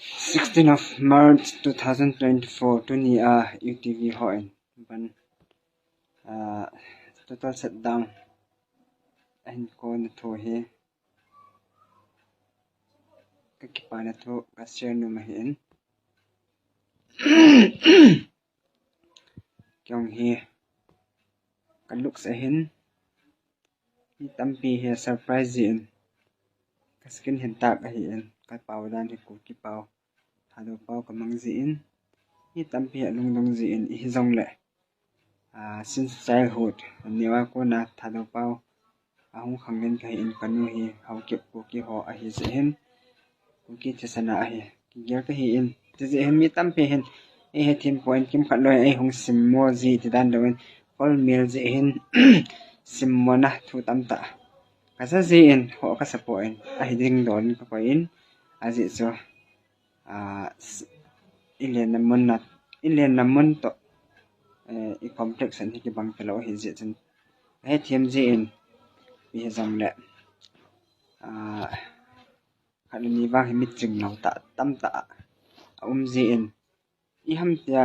16th of March 2024 tuni UTV hoin ban total shutdown and ko na to he kakipa na to kasya no mahin kyong he kaluk sa hin tampi he surprise in kaskin hintak ahin ka pawdan he ko ki paw hado paw kamang ziin hi tampi lungdong ziin hi zong le since childhood niwa ko na thado paw ahung khangin kai in kanu hi hawkip ko ki ho a hi zehin ko ki thesana a hi ki ger ka hi in te zehin mi tampi hin e he thim point kim khatloi ai hung sim mo zi ti dan doin all meal zehin sim mo na thu tamta kasa ziin ho ka sapoin a hi ding don ka ko in azi so ilen namun to i complex an hi ki bang telo hi zi chen he thim ziin bi zong le khalani wang hi mit ching nau ta tam ta ziin i ham tia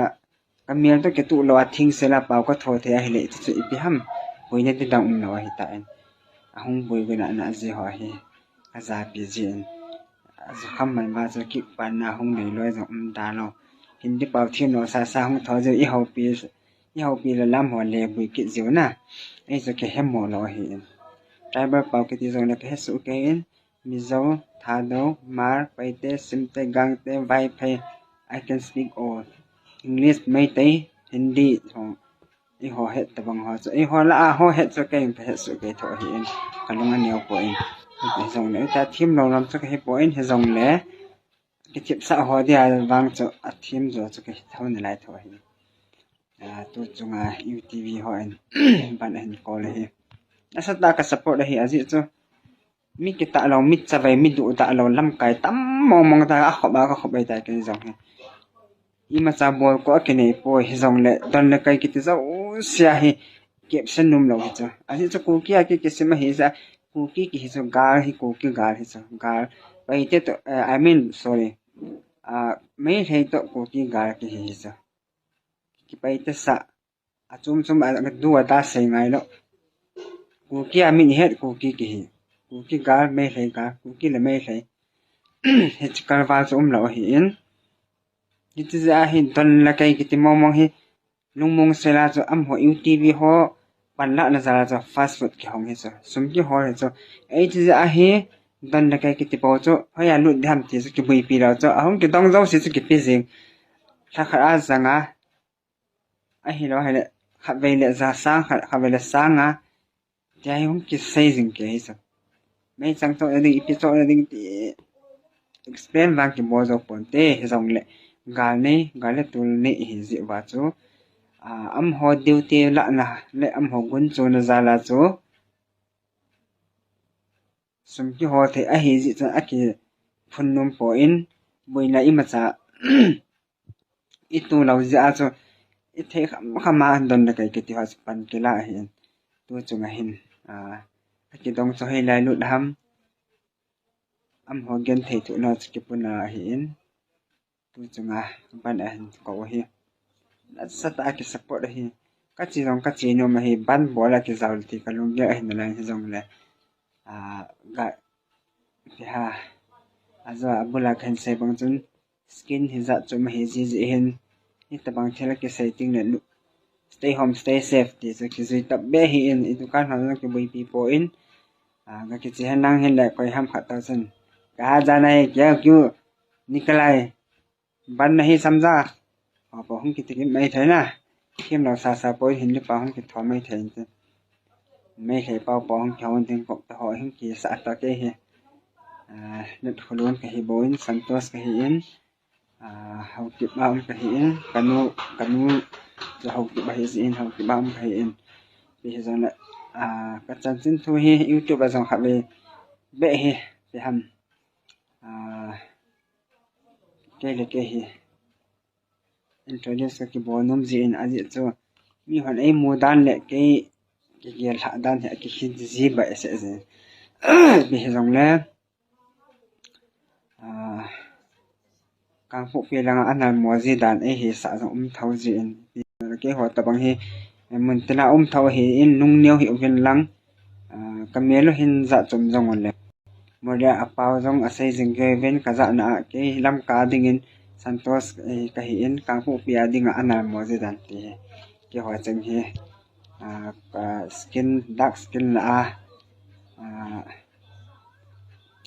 kamel to ke tu lo thing sela paw ka tho the hi le chu i pi ham hoine ti dang lo hi ta en ahung boi gena na je ho hi aza pi jin azu kham man ma chu ki pan na hung nei loi jong da lo hindi paw thi no sa hung tho je i ho pi la lam ho le bui ki jiu na ai zo ke hem mo lo hi tribal paw ke ti jong na ke su ke in mizo thado mar paite simte gangte vai phe I can speak all English mai tai hindi thong i ho het tabang ho so i ho la ho het so ke pe su ke tho hi in kalung an neo po in ke jong le ta thim lo lam so ke po in he jong le ke chip sa ho dia wang cho a thim zo so ke thon lai tho hi tu chunga UTV ho in ban en ko le hi asa ta ka support hi azi cho mi ke ta lo mit cha vai mi du ta lo lam kai tam mong ta a kho ba ka kho bai ta ke jong he i ma cha bol ko ke nei po hi jong le don le kai ki ti zo sia hi caption num lo hi cho azi cho ku ki a ki se ma hi sa ku ki hi so gar hi ku ki gar hi so gar bai te to I mean sorry mai hei to ku ki gar ki hi so ki pai te sa a chum a du ta sei ngai lo ku ki a min het ku ki hi ku ki gar mai hei gar ku ki le mai hei he chikar wa lo hi in itu za hi don la kai ki ti mong hi lungmong sela cho am ho UTV ho pan la na za cho fast food ki hong hi so sum ki ho he cho ai ti za hi don la kai ki ti po cho ho ya lu dham ti so ki bui pi lo cho ahong ki dong zo si ki pi jing tha khara zanga a hi lo hele kha ve le za sang kha ve le sanga ti ai hong ki sei jing ke hi so mai chang to ding ipi cho ding ti explain wang ki mo zo pon te he jong le gal le tul ne hi ji wa chu am ho duty la na le am ho gun chu na za la chu sum ki ho the a hi ji cha a ki phun num po in boi na i ma cha i tu lo ja chu i the khama don na kai ki ti has pan ki la hin tu chu nga hin ki dong cho hai lai lu dham am ho gen thei tu na ki puna hin tu chu nga ban a hin ko hi sa ta ki support hi ka chi rong ka chi no ma hi ban bola ki zaul ti ka lung ge hin la hi jong le ga ha aza abula khan se bang chun skin hi za chu ma hi ji hin ni ta bang thela ki setting le stay home stay safe ti so ki zui tab be hi in dukan ha na ki bui pi po in ga ki chi hanang hin le koi ham kha ta chen ka ja na hai kya kyu nikalai ban nahi samja po hum ki ti mai thai na kim lo sa po hin li pa hum ki tho mai thai te mai thai pa po hum khawon tin ko ta ho him ki sa ta ke hi net khulun ka hi boin santos ka hi in hau ki ba ka hi in kanu cho hau ki ba hi in hau ki ba ka hi in bi hi zon la ka chan chin thu hi YouTube a jong kha be hi ti ham ke le ke hi introduce ki bonum ji in aji cho mi hon ai mu dan le ke gel ha dan he ki hin ji ba ese bi he jong le kang pu pi langa anal mozi dan hi sa jong thau ji in ke ho ta bang hi mun tena thau hi in nung neu hi ven lang kamelo hin za chom jong on le moria apaw jong asai jing ge ven ka za na ke lam ka ding in santos ka hi in kang pu pi ading anal mozi dan ti ke ho chang hi skin dark skin la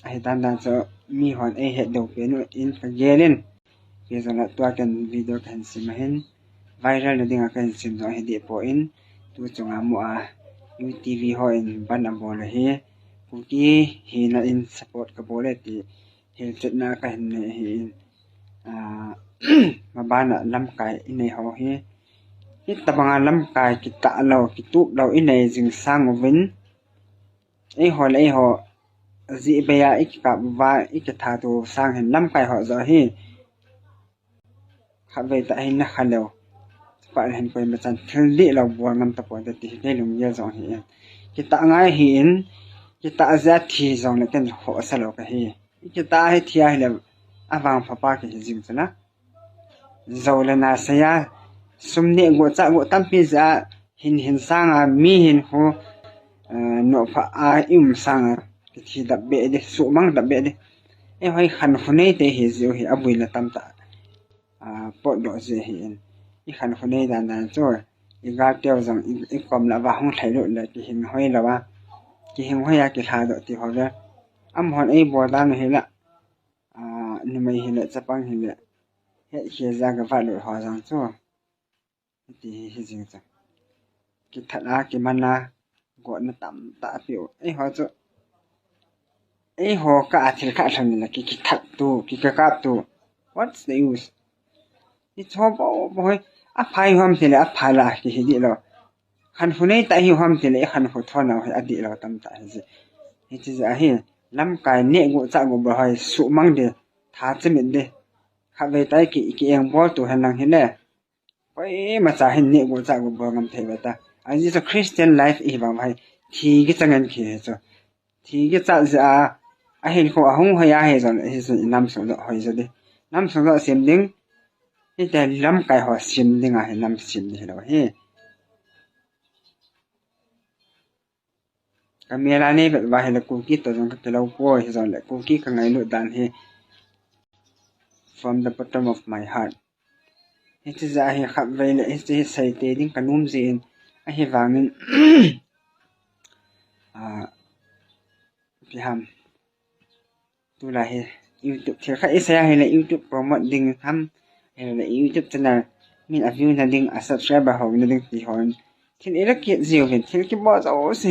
ai dan dan so mi hon he do pe no in ka gelin ke zona tua kan video kan simahin viral na dinga kan sim no he di po in tu chunga mu UTV ho in ban amol hi kuki hi na in support ka bole ti hil chet na ka hin hi in mabana lam kai in ho hi hi tabanga lam kai ki ta lo ki tu lo in nei jing sang win ei ho ji beya ikka wa ikka tu sang hin lam kai ho zo hi khabe ta hin na khalo pa hin poi ma chan thil di lo buang ngam ta po ta ti ke lung ye zo hi ki ta ngai hi in ki ta za thi zo na ken ho sa lo ka hi ki ta hi thia hi le awang pha pa ki jing chana zo le na sa ya sumne go cha go tam pi za hin sang mi hin ho no pha im sang ki thi da be de su mang da be de e hoi khan khunei te hi zo hi abui la tam ta po do je hi in i khan khunei dan dan cho i ga teo jang i kom la ba hong thai lo la ki hin hoi la wa ki hin hoi ya ki tha do ti ho la am hon ei bo dan hi la ni mai hi la chapang hi la he he za ga va lo ho jang cho ti hi jing cha ki thana ki mana go na tam ta pi ei ho cho ei ho ka athil kha thon la ki thak tu ki ka tu what's the use it's ho boy a phai hom thile a phala ki hi di lo khan hunei ta hi hom thile khan hu thona hi adi lo tam ta hi hi chi a hi lam kai ne go cha go bo hai su mang de tha chemin de kha ve tai ki eng bo tu han lang hi le oi ma cha hin ne go cha go bo ngam thei ba ta a ji so Christian life i ba mai thi ki changan ki he cho thi ki cha ja a hin ko a hong hoya he zon hi nam so do hoi zo de nam so do sim ding hi ta lam kai ho sim ding a lam sim ni lo hi kamera ne ba he la ku ki to jong ka lo po hi zon le ku ki ka ngai lu dan hi from the bottom of my heart it is a hi khat ve le it is sai te ding kanum zin a hi wangin piham tu la hi YouTube thil kha isa hi la YouTube promote ding ham he la YouTube channel min a view na ding a subscriber ho na ding ti hon thin ira ki ziu hin thil ki bo zo se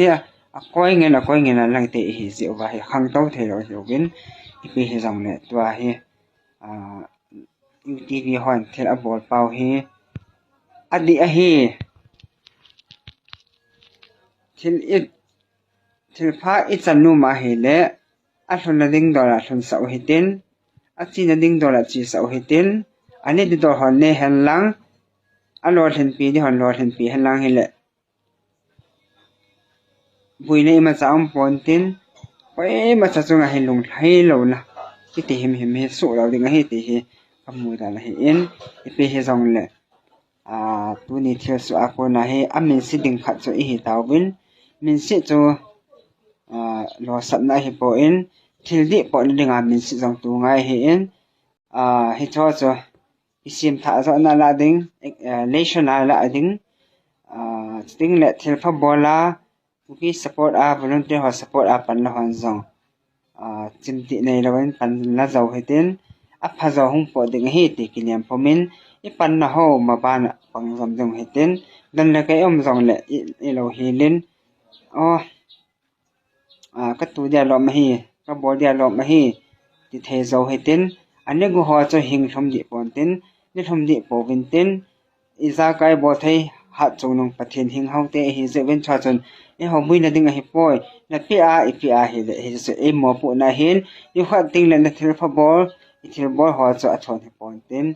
a koi nge na lang te hi ziu wa hi khang to the ro hiu win ipi hi jong le tua hi UTV hon thil a bol pau hi adi a hi thil pha I chanu ma hi le a thun na ding dora thun sau hi tin a chi na ding dora chi sau hi tin ani di dor hon ne hen lang a lor hen pi di hon lor hen pi hen lang hi le bui nei ma chaam pon tin oi ma cha chunga hi lung thai lo na ki ti him he su lo ding hi ti hi amu da la hi in ipi hi jong le tu ni thil su a ko na hi amin si ding khat chu hi tawin min si chu lo sap na hi po in thil di po ni dinga min si jong tu ngai hi in hi cho cho isim tha zo na la ding nation la ding sting le thil pha bola ki support volunteer ho support pan la hon zong chimti nei lawan pan la zo hitin a pha zo hung po ding hi ti kiliam pomin I pan na ho ma ban pang zom jong hitin dan la kai om zong le I lo hilin ka tu dia lo ma hi ka bo dia lo ma hi ti the zo hitin ane gu ho cho hing thom di pon tin ni thom di po vin tin iza kai bo thei ha chunung pathin hing haute hi ze ven cha chon e ho bui na ding hi poi na pi a hi le hi se e mo pu na hin I khat ting le na thil pha bol I thil bol ho cho a thon hi pon tin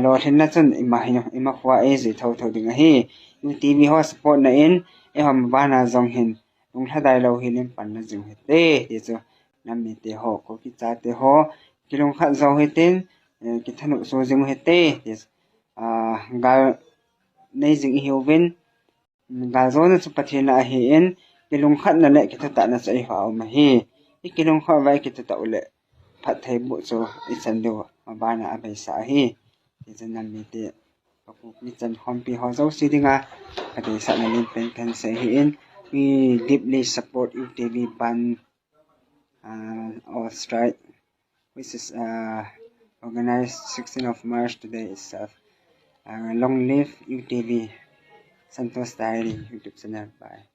lo thin na chon ima khwa e ze tho ding hi UTV ho support na in e hom ba na zong hin lung tha dai lo hi len pan na jing he te ti cho nam mi te ho ko ki cha te ho ki lung khat zo hi tin ki thanu so jing hete tis gal nei jing hiovin gal zona chu pathina hi in kilung khat na le ki ta na chai haw ma hi kilung kha vai ki ta ule phat thai bu chu I chan do bana a bai sa hi ti janam mi te papu ni chan khom pi ho zo si dinga ate sa na lin pen kan se hi in we deeply support UTV ban or strike which is organized 16th of March today itself. Long live UTV Santos Diary YouTube channel. Bye.